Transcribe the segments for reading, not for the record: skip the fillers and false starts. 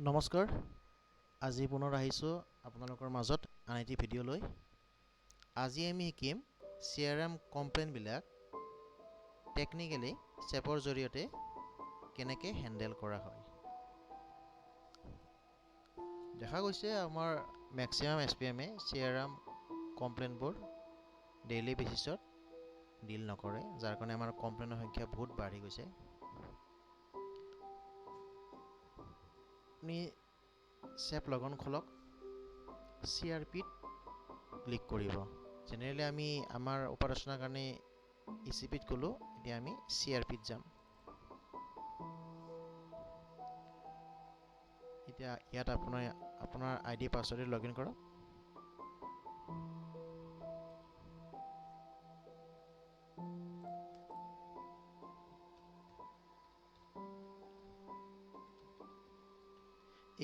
নমস্কাৰ আজি পুনৰ আহিছোঁ আপোনালোকৰ মাজত আন এটি ভিডিঅ' লৈ আজি আমি শিকিম CRM কমপ্লেইনবিলাক টেকনিক্যালি চেপৰ জৰিয়তে কেনেকৈ হ্যান্ডেল কৰা হয় দেখা গৈছে আমাৰ ম্যাক্সিমাম SPM এ CRM কমপ্লেইনবোৰ ডেইলি বেসিছত ডিল নকৰে যাৰ কাৰণে আমাৰ কমপ্লেইনৰ সংখ্যা বহুত বাঢ়ি গৈছে আপুনি চেপ লগন খোলক CRP ক্লিক কৰিব জেনেৰেলি আমি আমাৰ অপাৰেশনৰ কাৰণে ECP ত গলো এতিয়া আমি CRP ত যাম এতিয়া ইয়াত আপোনাৰ আইডি পাছৱৰ্ড লগইন কৰক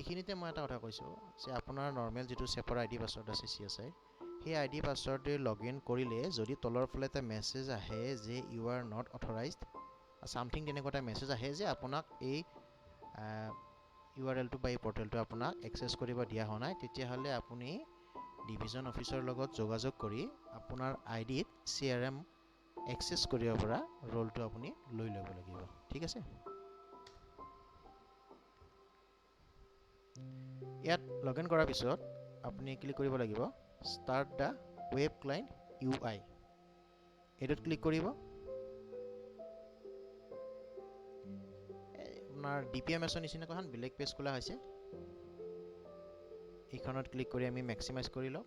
এইখিনিতে মই এটা কথা কৈছো যে আপোনাৰ নৰমাল যেটো সেপৰ আইডি পাসওয়াৰ্ড আছে CSI সেই আইডি পাসওয়াৰ্ডে লগইন কৰিলে যদি তলৰ ফালে এটা মেসেজ আহে যে you are not authorized something তেনেকুৱা এটা মেসেজ আহে যে আপোনাক এই URL টো বা এই পৰ্টেলটো আপোনাক এক্সেস কৰিব দিয়া হোৱা নাই তেতিয়া হলে আপুনি ডিভিজন অফিচৰ লগত যোগাযোগ কৰি আপোনাৰ আইডিত CRM এক্সেস কৰিব পৰা ৰোলটো আপুনি লৈ ল'ব লাগিব ঠিক আছে ইয়াত লগইন কৰাৰ পিছত আপুনি ক্লিক কৰিব লাগিব স্টাৰ্ট দা ওয়েব ক্লায়েন্ট UI এটোত ক্লিক কৰিব আপোনাৰ DPMS ৰ নিচিনা এখন ব্ল্যাক পেজ খোলা হৈছে এইখনত ক্লিক কৰি আমি ম্যাক্সিমাইজ কৰি লওক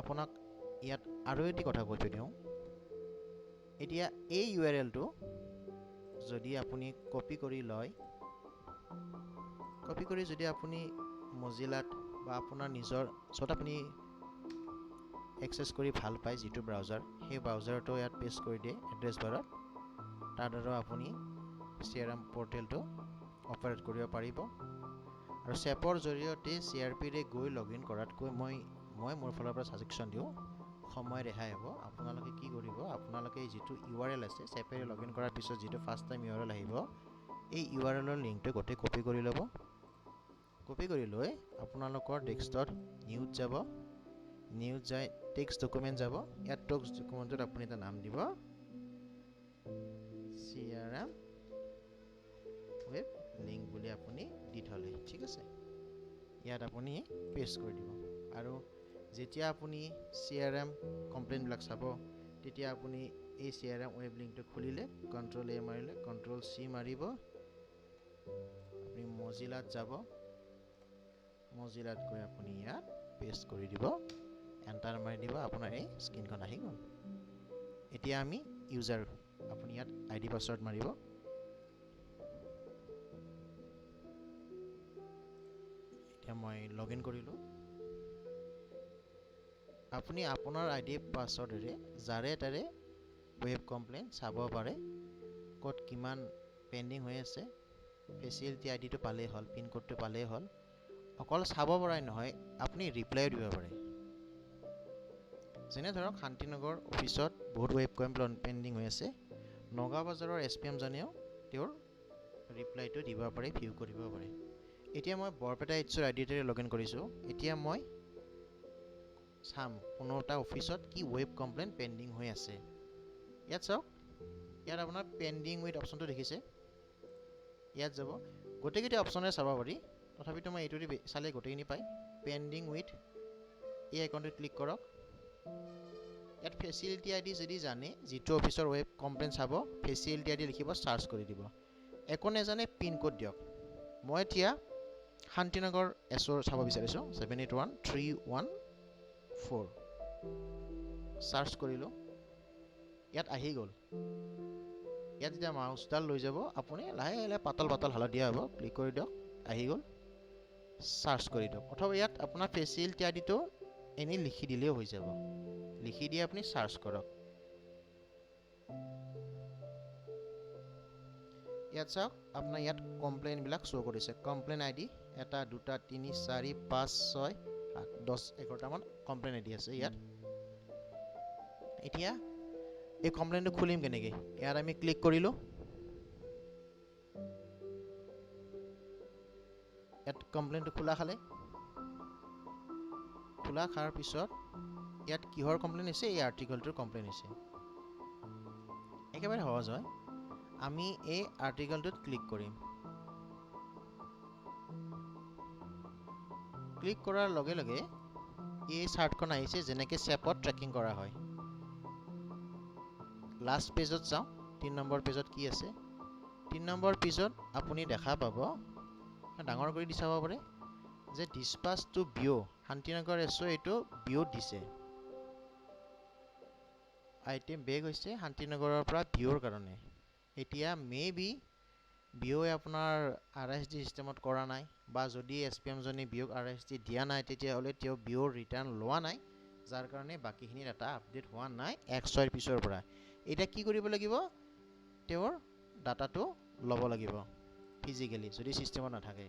আপোনাক ইয়াত আৰু এটি কথা কৈ দিওঁ এতিয়া এই URL টো যদি আপুনি কপি কৰি লয় কপি কৰি যদি আপুনি মজিলাত বা আপোনাৰ নিজৰ যত আপুনি এক্সেস কৰি ভাল পায় যেটো ব্ৰাউজাৰ সেই ব্ৰাউজাৰটো ইয়াত পেস্ট কৰি দিয়ে এড্ৰেছ বাৰত তাৰ দ্বাৰা আপুনি CRM পৰ্টেলটো অপাৰেট কৰিব পাৰিব আৰু চেপৰ জৰিয়তে CRP ৰে গৈ লগইন কৰাতকৈ মই মোৰ ফালৰ পৰা সাজেশন দিও সময় ৰেহাই হ'ব আপোনালোকে কি কৰিব আপোনালোকে যেটো URL আছে চেপৰে লগইন কৰাৰ পিছত যেটো ফাৰ্স্ট টাইম URL আহিব এই URL ৰ লিংকটো গটে কপি কৰি ল'ব কপি কৰি লৈ আপোনালোকৰ ডেস্কটপ নিউজ যাব নিউজ যাই টেক্সট ডকুমেন্ট যাব ইয়াত টেক্সট ডকুমেন্টত আপুনি এটা নাম দিব CRM ওয়েব লিংক বুলি আপুনি দি থলে ঠিক আছে ইয়াত আপুনি পেস্ট কৰি দিব আৰু যেতিয়া আপুনি CRM কমপ্লেইন বিলাক চাব তেতিয়া আপুনি এই CRM ওয়েব লিংকটো খুলিলে কন্ট্ৰোল A মাৰিলে কন্ট্ৰোল C মাৰিব আপুনি মজিলাত যাব মজিলাত গৈ আপুনি ইয়াত পেস্ট কৰি দিব এন্টাৰ মাৰি দিব আপোনাৰ এই স্ক্ৰিনখন আহি গল এতিয়া আমি ইউজাৰ আপুনি ইয়াত আইডি পাসওয়াৰ্ড মাৰিব এতিয়া মই লগইন কৰিলো আপুনি আপোনাৰ আইডি পাসওয়াৰ্ডৰে জাৰে তাৰে ওয়েব কমপ্লেইন চাব পাৰে ক'ত কিমান পেন্ডিং হৈ আছে ফেসিলিটি আইডিটো পালে হল পিন কোডটো পালে হল অকল চাব পৰাই নহয় আপুনি ৰিপ্লাই দিব পাৰে যেনে ধৰক শান্তিনগৰ অফিসত বহুত ওয়েব কমপ্লেইন পেন্ডিং হৈ আছে নগাঁও বাজাৰৰ SPM জনেও তেওঁৰ ৰিপ্লাইটো দিব পাৰে ভিউ কৰিব পাৰে এতিয়া মই বৰপেটা এইচৰ আইডিৰে লগইন কৰিছো এতিয়া মই চাম কোনোটা অফিসত কি ওয়েব কমপ্লেইন পেন্ডিং হৈ আছে ইয়াত চাওক ইয়াত আপোনাৰ পেন্ডিং উইথ অপশনটো দেখিছে ইয়াত যাব গোটেইকেইটা অপশনে চাব পাৰি তথাপিতো মই এইটোৰি চালে গোটেইখিনি পাই পেন্ডিং উইথ এই আইকনটো ক্লিক কৰক ইয়াত ফেসিলিটি আইডি যদি জানে যেটো অফিসৰ ওয়েব কমপ্লেইন চাব ফেসিলিটি আইডি লিখিব সাৰ্চ কৰি দিব একনে জানে পিন কোড দিয়ক মই এতিয়া শান্তিনগৰ এছৰ চাব বিচাৰিছো 781314 সাৰ্চ কৰিলো ইয়াত আহি গল ইয়াত যেতিয়া মাউসডাল লৈ যাব আপুনি লাহে লাহে পাতল হালধীয়া হ'ব ক্লিক কৰি দিয়ক আহি গল সাৰ্চ কৰি দিয়ক অথবা ইয়াত আপোনাৰ ফেসিলিটি আইডিটো এনে লিখি দিলেও হৈ যাব লিখি দিয়ে আপুনি সার্চ কৰক ইয়াত চাওক আপোনাৰ ইয়াত কমপ্লেইন বিলাক শো কৰিছে কমপ্লেইন আইডি এটা দুটা 3 4 5 6 7 10 11টা মান কমপ্লেইন আইডি আছে ইয়াত এতিয়া এই কমপ্লেইনটো খুলিম কেনেকৈ ইয়াত আমি ক্লিক কৰিলো ইয়াত কমপ্লেইনটো খোলা খালে খোলা খাৰ পিছত ইয়াত কিহৰ কমপ্লেইন হৈছে এই আৰ্টিকলটোৰ কমপ্লেইন হৈছে একেবাৰে সহজ হয় আমি এই আৰ্টিকলটোত ক্লিক কৰিম ক্লিক কৰাৰ লগে লগে এই চাৰ্টখন আহিছে যেনেকৈ চেপত ট্ৰেকিং কৰা হয় লাষ্ট পেজত যাওঁ 3 নম্বৰ পেজত কি আছে 3 নম্বৰ পেজত আপুনি দেখা পাব ডাঙৰ কৰি দি চাব পাৰে যে ডিসপাচ টু বিও শান্তিনগৰ এছও এইটো বিওত দিছে আইটেম বেগ হৈছে শান্তিনগৰৰ পৰা বিওৰ কাৰণে এতিয়া মে বি বিওয়ে আপোনাৰ আৰএসডি সিস্টেমত কৰা নাই বা যদি এসপিএম জনে বিওক আৰএসডি দিয়া নাই তেতিয়া হলে তেওঁ বিওৰ ৰিটাৰ্ণ লোৱা নাই যাৰ কাৰণে বাকিখিনি ডাটা আপডেট হোৱা নাই 100 ৰ পিছৰ পৰা এটা কি কৰিব লাগিব তেওঁৰ ডাটাটো লব লাগিব ফিজিক্যালি যদি সিস্টেমত নাথাকে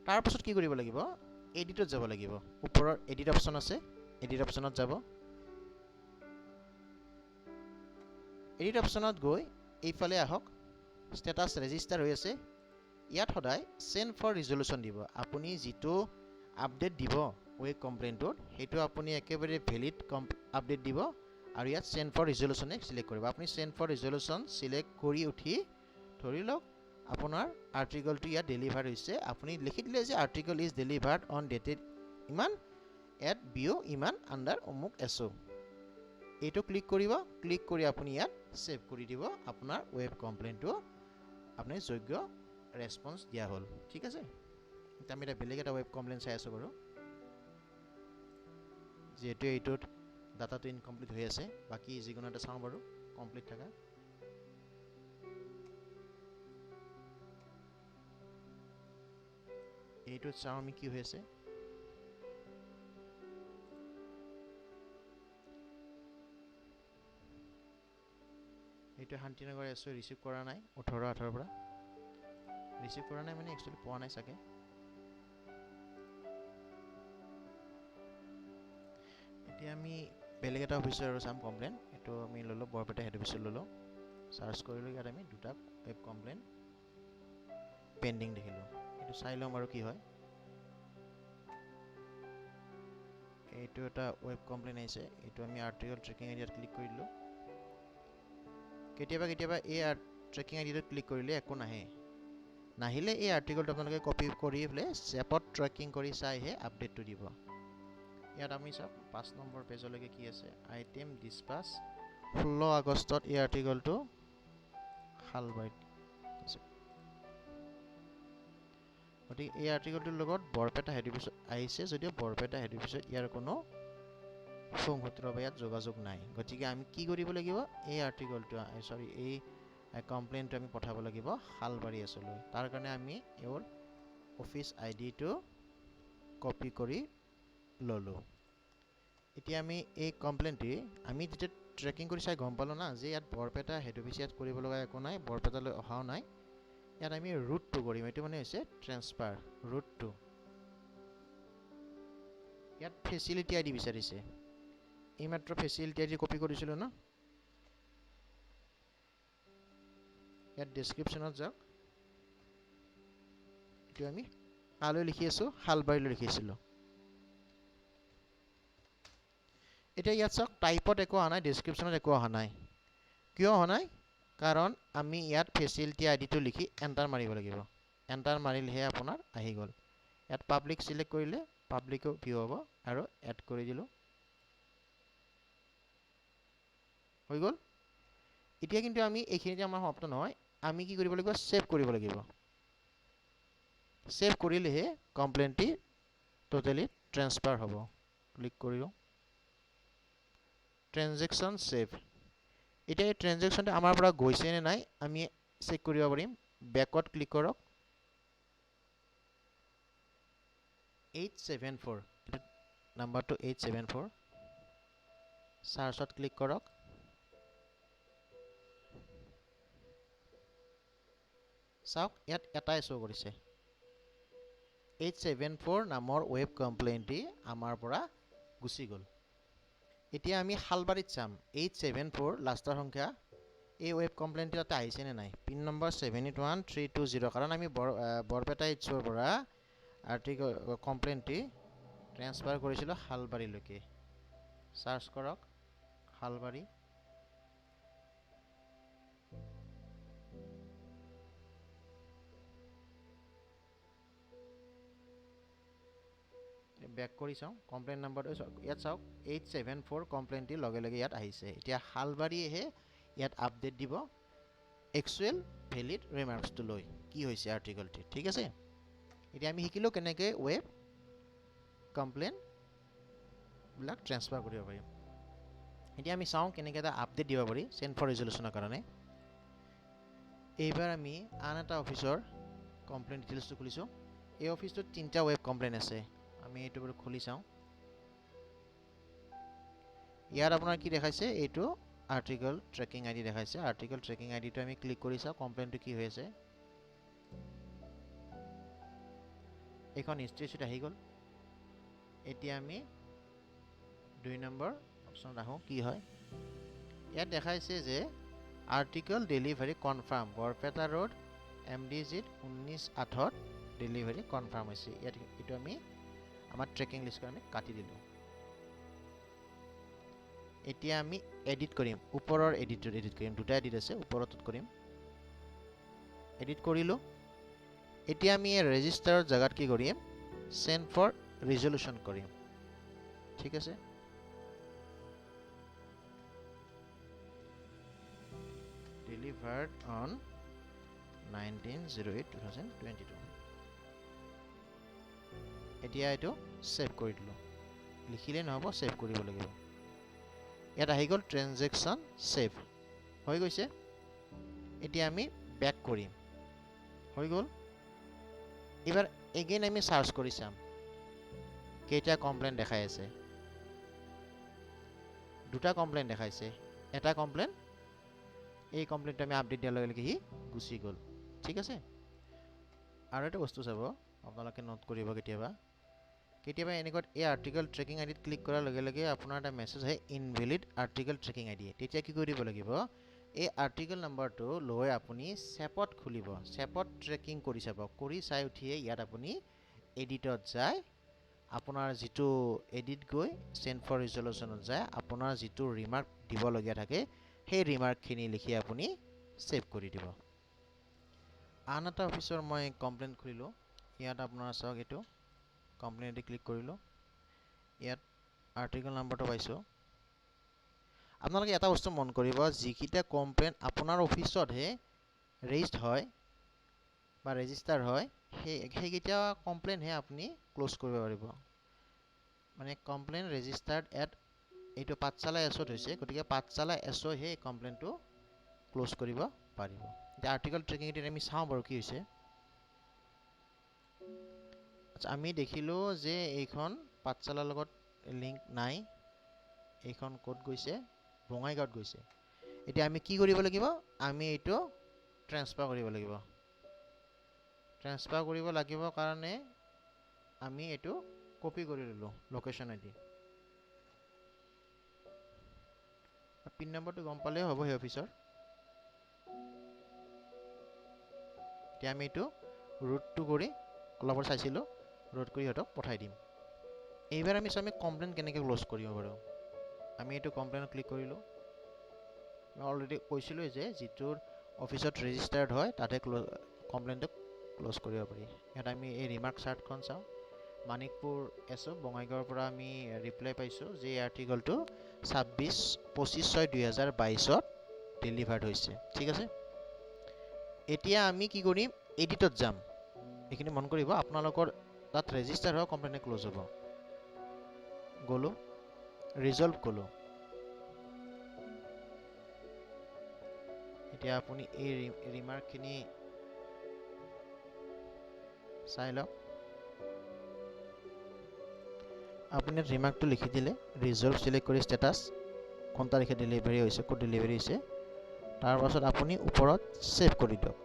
তাৰ পাছত কি কৰিব লাগিব এডিটত যাব লাগিব ওপৰৰ এডিট অপচন আছে এডিট অপচনত যাব এডিট অপচনত গৈ এইফালে আহক স্ট্যাটাস ৰেজিষ্টাৰ হৈ আছে ইয়াত সদায় সেন্ড ফৰ ৰিজল্যুশন দিব আপুনি যেটো আপডেট দিব ওয়েব কমপ্লেইনটোত হেতু আপুনি একেবাৰে ভ্যালিড আপডেট দিব আৰু ইয়াত সেন্ড ফৰ ৰিজল্যুশনে সিলেক্ট কৰিব আপুনি সেন্ড ফৰ ৰিজল্যুশন সিলেক্ট কৰি উঠি ধৰি লওক আপোনাৰ আৰ্টিকলটো ইয়াত ডেলিভাৰ হৈছে আপুনি লিখি দিলে যে article is delivered on dated ইমান এট বিও ইমান আন্ডাৰ অমুক এছও এইটো ক্লিক কৰিব ক্লিক কৰি আপুনি ইয়াত সেভ কৰি দিব আপোনাৰ ওয়েব কমপ্লেইনটো আপুনি যোগ্য ৰেসপন্স দিয়া হল ঠিক আছে এটা আমি বেলেগ এটা ওয়েব কমপ্লেইন চাই আছো বাৰু যেহেতু এইটোত ডাটাটো ইনকমপ্লিট হৈ আছে বাকি যিকোনো এটা চাওঁ বাৰু কমপ্লিট থাকা এইটোত চাওঁ আমি কি হৈ আছে এইটো শান্তিনগৰ এছও ৰিসিভ কৰা নাই 18 পৰা ৰিসিভ কৰা নাই মানে একচুয়ালি পোৱা নাই সাকে এতিয়া আমি বেলেগ এটা অফিচাৰ আৰু সাম কমপ্লেইন এটো আমি ললো বৰপেটা হেড অফিচাৰ ললো সাৰ্চ কৰিলো ইয়াত আমি দুটা ওয়েব কমপ্লেইন পেন্ডিং দেখিলো এটো চাই লম আৰু কি হয় এইটো এটা ওয়েব কমপ্লেইন আছে এটো আমি আৰ্টিকল ট্ৰেকিং আইডিয়াত ক্লিক কৰিলো কেতিয়াবা এই ট্ৰেকিং আইডিয়াত ক্লিক কৰিলে একো নাহে নাহিলে এই আৰ্টিকলটো আপোনালোকে কপি কৰি ফলে চেপত ট্ৰেকিং কৰি চাইহে আপডেটটো দিব ইয়াত আমি সব 5 নম্বৰ পেজলৈকে কি আছে আইটেম ডিসপাচ 16 আগষ্টত এই আৰ্টিকলটো হালবাইট আছে গতিকে এই আৰ্টিকলটোৰ লগত বৰপেটা হেড অফিচ আহিছে যদিও বৰপেটা হেড অফিচত ইয়াৰ কোনো সংসূত্ৰ বা ইয়াত যোগাযোগ নাই গতিকে আমি কি কৰিব লাগিব এই আৰ্টিকলটো সৰি এই কমপ্লেইনটো আমি পঠাব লাগিব হালবাৰী এছলৈ তাৰ কাৰণে আমি এৰ অফিস আইডিটো কপি কৰি ললো এতিয়া আমি এই কমপ্লেইনটি আমি যেটা ট্ৰেকিং কৰি চাই গম পালো না যে ইয়াত বৰপেটা হেড অফিচ ইয়াত কৰিব লগা একো নাই বৰপেটালৈ অহাও নাই ইয়াত আমি ৰুট টু কৰিম এটো মানে হৈছে ট্ৰান্সফাৰ ৰুট টু ইয়াত ফেসিলিটি আইডি বিচাৰিছে এই মাত্ৰ ফেসিলিটি আইডি কপি কৰিছিলো না ইয়াত ডেসক্ৰিপচনত যাওক এটো আমি আলৈ লিখি আছো হালবাৰীলৈ লিখিছিলো এটা ইয়াত চাওক টাইপত একো অহা নাই ডেসক্ৰিপচনত একো অহা নাই কিয় অহা নাই কাৰণ আমি ইয়াত ফেসিলিটি আইডিটো লিখি এন্টাৰ মাৰিব লাগিব এন্টাৰ মাৰিলেহে আপোনাৰ আহি গল ইয়াত পাব্লিক সিলেক্ট কৰিলে পাব্লিকো ভিউ হ'ব আৰু এড কৰি দিলো হৈ গল এতিয়া কিন্তু আমি এইখিনিতে আমাৰ সমাপ্ত নহয় আমি কি কৰিব লাগিব সেভ কৰিব লাগিব সেভ কৰিলেহে কমপ্লেইনটি টোটালি ট্ৰান্সফাৰ হ'ব ক্লিক কৰিও ট্ৰানজেকশন সেভ এটা এই ট্ৰানজেকশনটো আমাৰ পৰা গৈছে নে নাই আমি চেক কৰিব পাৰিম ব্যাকত ক্লিক কৰক 874 নাম্বাৰটো 874 সাৰ্চত ক্লিক কৰক চাওক ইয়াত এটাই শো কৰিছে 874 নামৰ ওয়েব কমপ্লেইনটি আমাৰ পৰা গুচি গল এতিয়া আমি হালবাৰীত চাম 874 লাষ্টৰ সংখ্যা এই ৱেব কমপ্লেইনটো তাতে আহিছে নে নাই পিন নম্বৰ 781320 কাৰণ আমি বৰপেটা এইচৰ পৰা আৰ্টিকেল কমপ্লেইনটি ট্ৰান্সফাৰ কৰিছিলোঁ হালবাৰীলৈকে সাৰ্চ কৰক হালবাৰী বেক কৰি চাওঁ কমপ্লেইন নম্বৰটো ইয়াত চাওক 874 কমপ্লেইনটি লগে লগে ইয়াত আহিছে এতিয়া হালবাৰীয়েহে ইয়াত আপডেট দিব একচুৱেল ভেলিড ৰিমাৰ্কছটো লৈ কি হৈছে আৰ্টিকেলটি ঠিক আছে এতিয়া আমি শিকিলোঁ কেনেকৈ ৱেব কমপ্লেইন বিলাক ট্ৰান্সফাৰ কৰিব পাৰিম এতিয়া আমি চাওঁ কেনেকৈ এটা আপডেট দিব পাৰি চেণ্ড ফৰ ৰিজলিউশ্যনৰ কাৰণে এইবাৰ আমি আন এটা অফিচৰ কমপ্লেইন ডিটেইলছটো খুলিছোঁ এই অফিচটোত 3টা ৱেব কমপ্লেইন আছে আমি এইটো বাৰু খুলি চাওঁ ইয়াত আপোনাৰ কি দেখাইছে এইটো আৰ্টিকেল ট্ৰেকিং আইডি দেখাইছে আৰ্টিকেল ট্ৰেকিং আইডিটো আমি ক্লিক কৰি চাওঁ কমপ্লেইনটো কি হৈ আছে এইখন হিষ্ট্ৰীত আহি গ'ল এতিয়া আমি 2 নম্বৰ অপশ্যনত আহোঁ কি হয় ইয়াত দেখাইছে যে article delivery confirm Barpeta road MDG 19/8 delivery confirm হৈছে ইয়াত এইটো আমি আমাৰ ট্ৰেকিং লিষ্টখন আমি কাটি দিলোঁ এতিয়া আমি এডিট কৰিম ওপৰৰ এডিটত এডিট কৰিম দুটা এডিট আছে ওপৰতত কৰিম এডিট কৰিলোঁ এতিয়া আমি এই ৰেজিষ্টাৰৰ জায়গাত কি কৰিম সেন্ড ফৰ ৰিজলিউশ্যন কৰিম ঠিক আছে delivered on 19/08/2022 এতিয়া এইটো সেভ কৰি দিলোঁ লিখিলে নহ'ব সেভ কৰিব লাগিব ইয়াত আহি গ'ল ট্ৰানজেকশ্যন সেভ হৈ গৈছে এতিয়া আমি বেক কৰিম হৈ গ'ল এবাৰ এগেইন আমি সাৰ্চ কৰি চাম কেইটা কমপ্লেইন দেখাই আছে দুটা কমপ্লেইন দেখাইছে এটা কমপ্লেইন এই কমপ্লেইনটো আমি আপডেট দিয়াৰ লগে লগে হি গুচি গ'ল ঠিক আছে আৰু এটা বস্তু চাব আপোনালোকে নোট কৰিব কেতিয়াবা এনেকুৱা এই আৰ্টিকেল ট্ৰেকিং আইডিত ক্লিক কৰাৰ লগে লগে আপোনাৰ এটা মেছেজ আহে ইনভেলিড আৰ্টিকেল ট্ৰেকিং আইডি তেতিয়া কি কৰিব লাগিব এই আৰ্টিকেল নম্বৰটো লৈ আপুনি চেপত খুলিব চেপত ট্ৰেকিং কৰি চাব কৰি চাই উঠিয়ে ইয়াত আপুনি এডিটত যায় আপোনাৰ যিটো এডিট গৈ সেন্ড ফৰ ৰিজলিউশ্যনত যায় আপোনাৰ যিটো ৰিমাৰ্ক দিবলগীয়া থাকে সেই ৰিমাৰ্কখিনি লিখি আপুনি সেভ কৰি দিব আন এটা অফিচৰ মই কমপ্লেইন খুলিলোঁ ইয়াত আপোনাৰ চাওক এইটো কমপ্লেইনটি ক্লিক কৰিলোঁ ইয়াত আৰ্টিকেল নম্বৰটো পাইছোঁ আপোনালোকে এটা বস্তু মন কৰিব যিকেইটা কমপ্লেইন আপোনাৰ অফিচতহে ৰেজিষ্ট হয় বা ৰেজিষ্টাৰ হয় সেইকেইটা কমপ্লেইনহে আপুনি ক্লোজ কৰিব পাৰিব মানে কমপ্লেইন ৰেজিষ্টাৰ্ড এট এইটো পাঠশালা এছত হৈছে গতিকে পাঠশালা এছহে এই কমপ্লেইনটো ক্লোজ কৰিব পাৰিব এতিয়া আৰ্টিকেল ট্ৰেকিং আইডিত আমি চাওঁ বাৰু কি হৈছে আমি দেখিলোঁ যে এইখন পাঠশালাৰ লগত লিংক নাই এইখন ক'ত গৈছে বঙাইগাঁৱত গৈছে এতিয়া আমি কি কৰিব লাগিব আমি এইটো ট্ৰান্সফাৰ কৰিব লাগিব কাৰণে আমি এইটো কপি কৰি ল'লোঁ লোকেশ্যন আইডি পিন নম্বৰটো গম পালেই হ'ব সেই অফিচৰ এতিয়া আমি এইটো ৰুটটো কৰি অলপৰ চাইছিলোঁ ৰুট কৰি সিহঁতক পঠাই দিম এইবাৰ আমি কমপ্লেইন কেনেকৈ ক্লোজ কৰিব পাৰোঁ আমি এইটো কমপ্লেইনত ক্লিক কৰিলোঁ মই অলৰেডি কৈছিলোঁ যে যিটোৰ অফিচত ৰেজিষ্টাৰ্ড হয় তাতে কমপ্লেইনটো ক্লোজ কৰিব পাৰি ইয়াত আমি এই ৰিমাৰ্ক চাৰ্টখন চাওঁ মানিকপুৰ এছো বঙাইগাঁৱৰ পৰা আমি ৰিপ্লাই পাইছোঁ যে এই আৰ্টিকেলটো 25/6/2022 ডেলিভাৰ্ড হৈছে ঠিক আছে এতিয়া আমি কি কৰিম এডিটত যাম এইখিনি মন কৰিব আপোনালোকৰ তাত ৰেজিষ্টাৰ হোৱা কমপ্লেইন ক্লোজ হ'ব গ'লোঁ ৰিজল্ভ গ'লোঁ এতিয়া আপুনি এই ৰিমাৰ্কখিনি চাই লওক আপুনি ৰিমাৰ্কটো লিখি দিলে ৰিজল্ভ চিলেক্ট কৰি ষ্টেটাছ কোন তাৰিখে ডেলিভাৰী হৈছে ক'ত ডেলিভাৰী হৈছে তাৰ পাছত আপুনি ওপৰত সেভ কৰি দিয়ক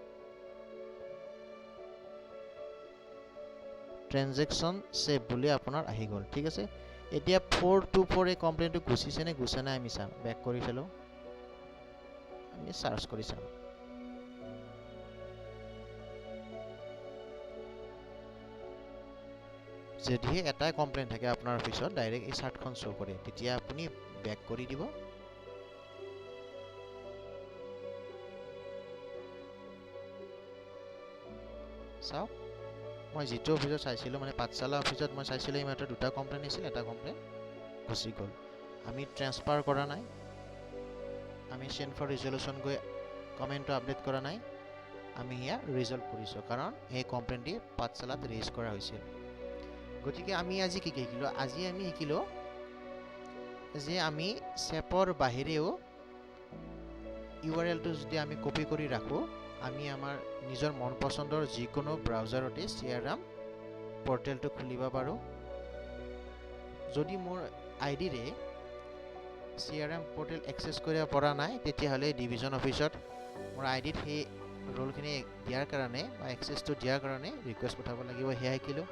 ট্ৰানজেকশ্যন সেভ বুলি আপোনাৰ আহি গ'ল ঠিক আছে এতিয়া 424 এই কমপ্লেইনটো গুচিছে নে গুচা নাই আমি চাম বেক কৰি চালোঁ আমি সাৰ্চ কৰি চাম যদিহে এটাই কমপ্লেইন থাকে আপোনাৰ অফিসত ডাইৰেক্ট এই চাৰ্টখন শো কৰে তেতিয়া আপুনি বেক কৰি দিব চাওক মই যেটো অফিসত চাইছিলো মানে পাঠশালা অফিসত মই চাইছিলো এই মাত্ৰ দুটা কমপ্লেইন আছিল এটা কমপ্লেইন গুচি গ'ল আমি ট্ৰান্সফাৰ কৰা নাই আমি সেন্ড ফৰ ৰিজল্যুশন গৈ কমেন্টটো আপডেট কৰা নাই আমি ইয়া ৰিজলভ কৰিছো কাৰণ এই কমপ্লেইনটি পাঠশালাত ৰেজ কৰা হৈছিল গতিকে আমি আজি কি শিকিলো আজি আমি শিকিলো যে আমি সেপৰ বাহিৰেও ইউআৰএল টো যদি আমি কপি কৰি ৰাখো আমি আমাৰ নিজৰ মন পছন্দৰ যিকোনো ব্ৰাউজাৰতে CRM পৰ্টেলটো খুলিব পাৰো যদি মোৰ আইডি ৰে CRM পৰ্টেল এক্সেছ কৰিব পৰা নাই তেতিয়াহলে ডিভিজন অফিসত মোৰ আইডিত হে ৰোলখিনি দিয়াৰ কাৰণে বা এক্সেছটো দিয়াৰ কাৰণে ৰিকুৱেষ্ট পঠাব লাগিব হে শিকিলো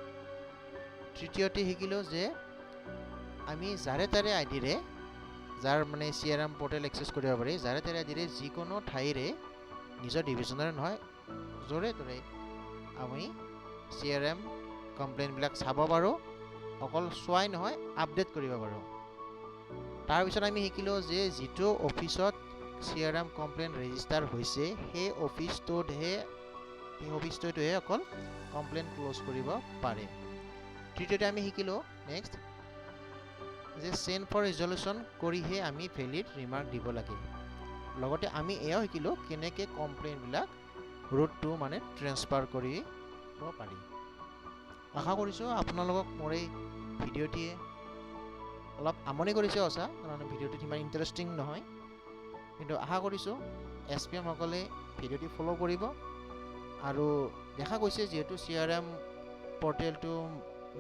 তৃতীয়তে শিকিলো যে আমি যাৰে তাৰে আইডি ৰে যাৰ মানে CRM পৰ্টেল এক্সেছ কৰিব পাৰি যাৰে তাৰে আইডি ৰে যিকোনো ঠাইৰে নিজৰ ডিভিজনৰ নহয় জৰে তৰে আমি CRM কমপ্লেইন বিলাক চাব পাৰো অকল সোৱাই নহয় আপডেট কৰিব পাৰো তাৰ পিছত আমি শিকিলো যে যেটো অফিসত CRM কমপ্লেইন ৰেজিষ্টাৰ হৈছে হে অফিসটোহে অকল কমপ্লেইন ক্লোজ কৰিব পাৰে তৃতীয়তে আমি শিকিলো নেক্সট যে সেন্ড ফৰ ৰিজল্যুশন কৰিহে আমি ভ্যালিড ৰিমাৰ্ক দিব লাগে লগতে আমি এয়াও শিকিলো কেনেকে কমপ্লেইন বিলাক ৰুট টু মানে ট্ৰান্সফাৰ কৰিব পাৰি আশা কৰিছো আপোনালোকক মোৰ এই ভিডিওটিয়ে অলপ আমনি কৰিছে অসা কাৰণ ভিডিওটি ইমান ইন্টাৰেষ্টিং নহয় কিন্তু আশা কৰিছো SPM সকলে ভিডিওটি ফলো কৰিব আৰু দেখা গৈছে যেহেতু CRM পৰ্টেলটো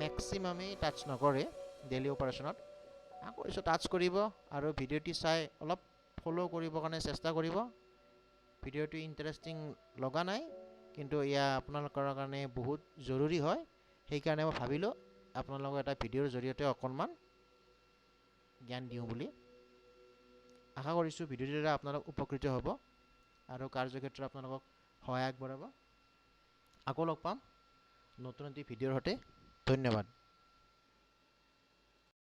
ম্যাক্সিমামে টাচ নকৰে ডেইলি অপাৰেশনত আশা কৰিছো টাচ কৰিব আৰু ভিডিওটি চাই অলপ ফলো কৰিব কাৰণে চেষ্টা কৰিব ভিডিওটি ইন্টাৰেষ্টিং লগা নাই কিন্তু ইয়া আপোনালোকৰ কাৰণে বহুত জৰুৰী হয় সেই কাৰণে মই ভাবিলো আপোনালোকক এটা ভিডিওৰ জৰিয়তে অকনমান জ্ঞান দিও বুলি আশা কৰিছো ভিডিওৰ দ্বাৰা আপোনালোক উপকৃত হ'ব আৰু কাৰ্যক্ষেত্ৰত আপোনালোকক সহায় আগবঢ়াব আকৌ লগ পাম নতুন এটি ভিডিওৰ সৈতে ধন্যবাদ